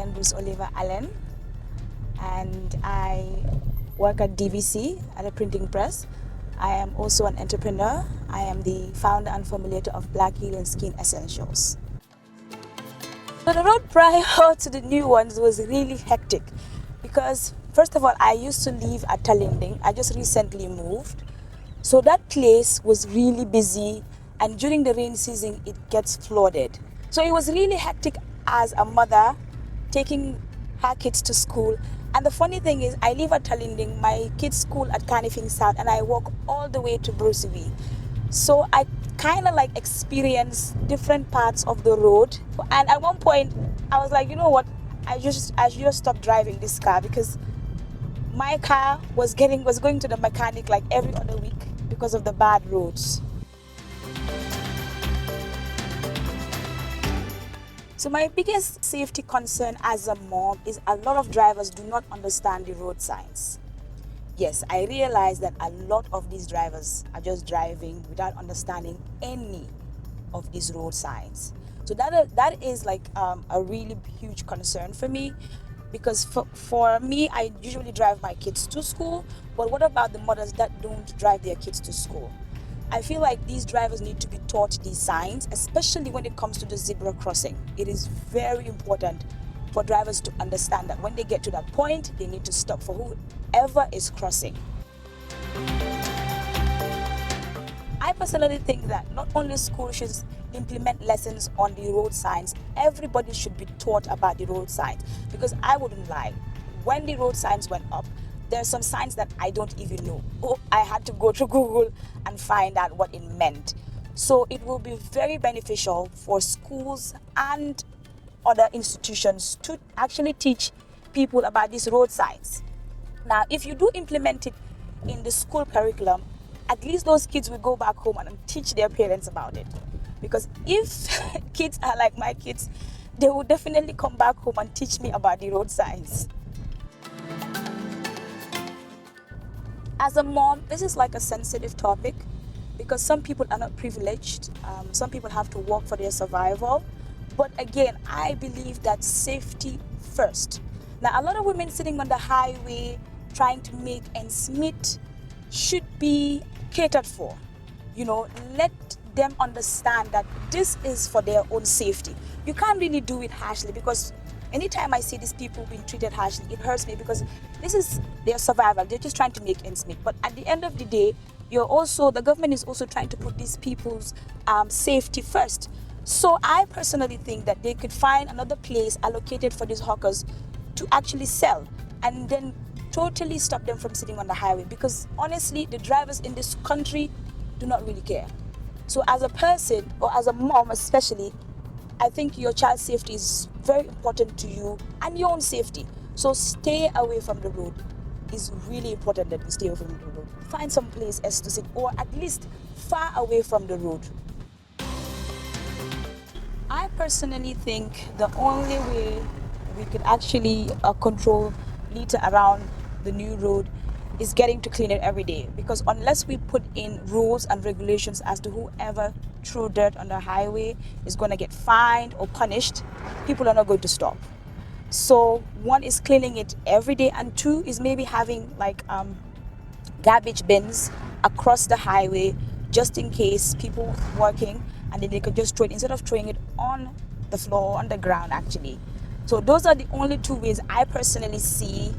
Lilian Bruce Oliver Allen, and I work at DVC at a printing press. I am also an entrepreneur. I am the founder and formulator of Black Healing Skin Essentials. So the road prior to the new ones was really hectic because, first of all, I used to live at Talinding. I just recently moved. So that place was really busy, and during the rain season, it gets flooded. So it was really hectic as a mother taking her kids to school. And the funny thing is, I live at Talinding, my kids' school at Canifing South, and I walk all the way to Bruceville. So I kind of like experienced different parts of the road. And at one point, I was like, you know what? I just stop driving this car because my car was going to the mechanic like every other week because of the bad roads. So my biggest safety concern as a mom is a lot of drivers do not understand the road signs. Yes, I realize that a lot of these drivers are just driving without understanding any of these road signs. So that is like a really huge concern for me, because for me, I usually drive my kids to school, but what about the mothers that don't drive their kids to school? I feel like these drivers need to be taught these signs, especially when it comes to the zebra crossing. It is very important for drivers to understand that when they get to that point, they need to stop for whoever is crossing. I personally think that not only schools should implement lessons on the road signs, everybody should be taught about the road signs, because I wouldn't lie. When the road signs went up, there are some signs that I don't even know. Oh, I had to go to Google and find out what it meant. So it will be very beneficial for schools and other institutions to actually teach people about these road signs. Now, if you do implement it in the school curriculum, at least those kids will go back home and teach their parents about it. Because if kids are like my kids, they will definitely come back home and teach me about the road signs. As a mom, this is like a sensitive topic because some people are not privileged. Some people have to work for their survival. But again, I believe that safety first. Now, a lot of women sitting on the highway trying to make ends meet should be catered for. You know, let them understand that this is for their own safety. You can't really do it harshly, because anytime I see these people being treated harshly, it hurts me, because this is their survival. They're just trying to make ends meet. But at the end of the day, the government is also trying to put these people's safety first. So I personally think that they could find another place allocated for these hawkers to actually sell, and then totally stop them from sitting on the highway, because honestly, the drivers in this country do not really care. So as a person, or as a mom especially, I think your child's safety is very important to you, and your own safety. So stay away from the road. It's really important that we stay away from the road. Find some place else to sit, or at least far away from the road. I personally think the only way we could actually control litter around the new road is getting to clean it every day, because unless we put in rules and regulations as to whoever threw dirt on the highway is going to get fined or punished, people are not going to stop. So one is cleaning it every day, and two is maybe having like garbage bins across the highway, just in case people working, and then they could just throw it instead of throwing it on the floor, on the ground actually. So those are the only two ways I personally see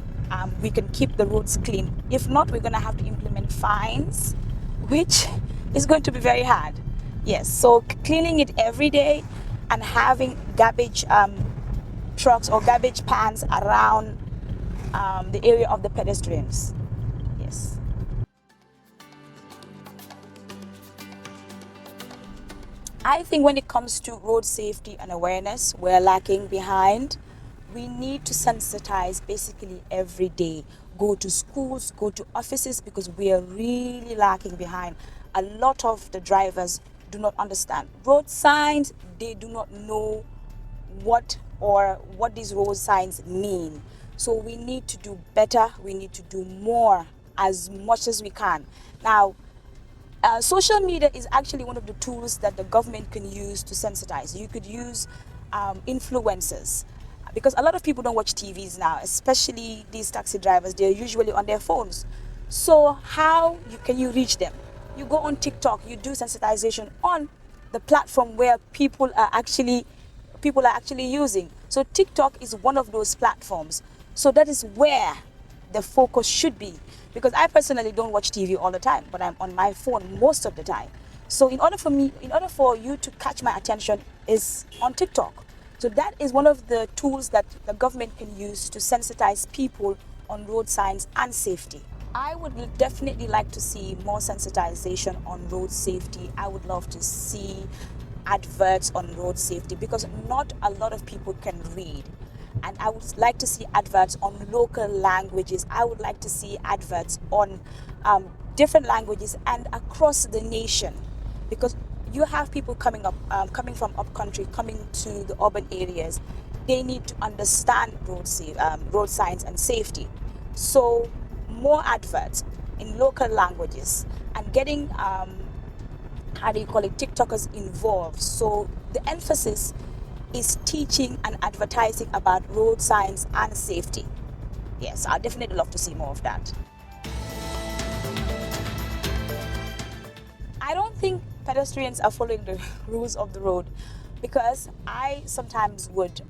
we can keep the roads clean. If not, we're going to have to implement fines, which is going to be very hard. Yes, so cleaning it every day and having garbage trucks or garbage pans around the area of the pedestrians. Yes. I think when it comes to road safety and awareness, we're lacking behind. We need to sensitize basically every day. Go to schools, go to offices, because we are really lacking behind. A lot of the drivers do not understand road signs. They do not know what these road signs mean. So we need to do better. We need to do more, as much as we can. Now, social media is actually one of the tools that the government can use to sensitize. You could use influencers. because a lot of people don't watch TVs now, especially these taxi drivers. They're usually on their phones. So how can you reach them? You go on TikTok, you do sensitization on the platform where people are actually using. So TikTok is one of those platforms. So that is where the focus should be, because I personally don't watch TV all the time, but I'm on my phone most of the time. So in order for you to catch my attention is on TikTok. So that is one of the tools that the government can use to sensitize people on road signs and safety. I would definitely like to see more sensitization on road safety. I would love to see adverts on road safety, because not a lot of people can read. And I would like to see adverts on local languages. I would like to see adverts on different languages and across the nation, because you have people coming from up country, coming to the urban areas. They need to understand road signs and safety. So more adverts in local languages and getting TikTokers involved. So the emphasis is teaching and advertising about road signs and safety. Yes, I'd definitely love to see more of that. I don't think pedestrians are following the rules of the road, because I sometimes would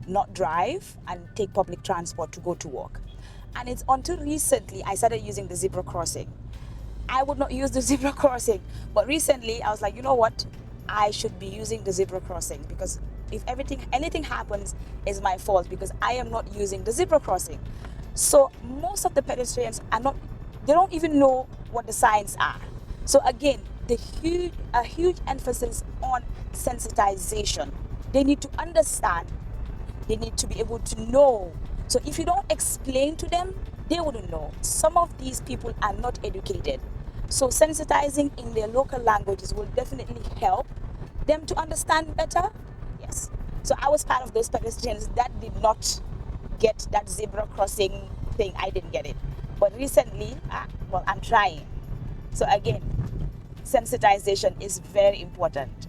not drive and take public transport to go to work. And it's until recently I started using the zebra crossing. I would not use the zebra crossing, but recently I was like, you know what? I should be using the zebra crossing, because if anything happens, it's my fault, because I am not using the zebra crossing. So most of the pedestrians they don't even know what the signs are. So again, a huge emphasis on sensitization. They need to understand. They need to be able to know. So if you don't explain to them, they wouldn't know. Some of these people are not educated. So sensitizing in their local languages will definitely help them to understand better. Yes. So I was part of those pedestrians that did not get that zebra crossing thing. I didn't get it. But recently, I'm trying. So again, sensitization is very important.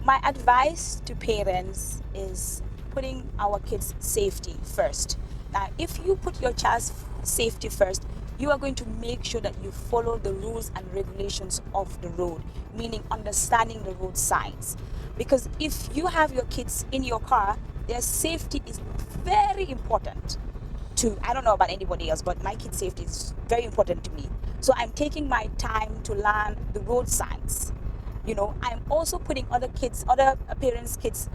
My advice to parents is putting our kids' safety first. Now, if you put your child's safety first, you are going to make sure that you follow the rules and regulations of the road, meaning understanding the road signs. Because if you have your kids in your car, their safety is very important. I don't know about anybody else, but my kids' safety is very important to me. So I'm taking my time to learn the road signs. I'm also putting other parents' kids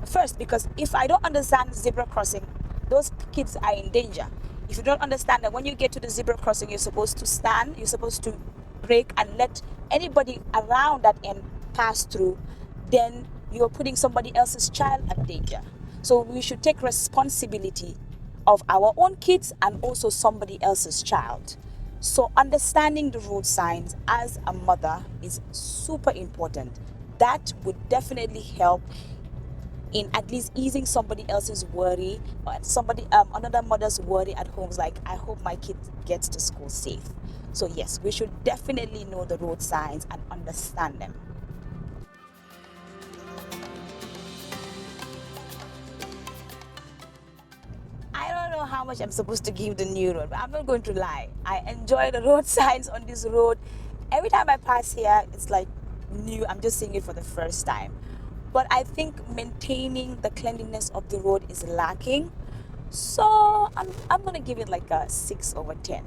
first, because if I don't understand zebra crossing, those kids are in danger. If you don't understand that when you get to the zebra crossing, you're supposed to stand, you're supposed to brake and let anybody around that end pass through, then you're putting somebody else's child at danger. So we should take responsibility of our own kids and also somebody else's child. So understanding the road signs as a mother is super important. That would definitely help in at least easing somebody else's worry, or another mother's worry at home. Like, I hope my kid gets to school safe. So yes, we should definitely know the road signs and understand them. I don't know how much I'm supposed to give the new road, but I'm not going to lie. I enjoy the road signs on this road. Every time I pass here, it's like new. I'm just seeing it for the first time. But I think maintaining the cleanliness of the road is lacking. So I'm going to give it like a 6/10,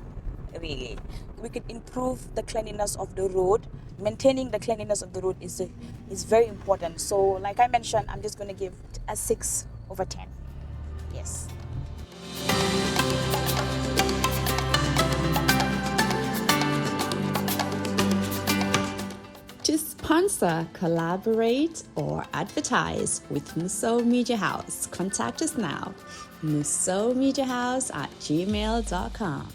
really. We could improve the cleanliness of the road. Maintaining the cleanliness of the road is very important. So like I mentioned, I'm just going to give it a 6/10. Yes. To sponsor, collaborate, or advertise with Muso Media House, contact us now. musomediahouse@gmail.com.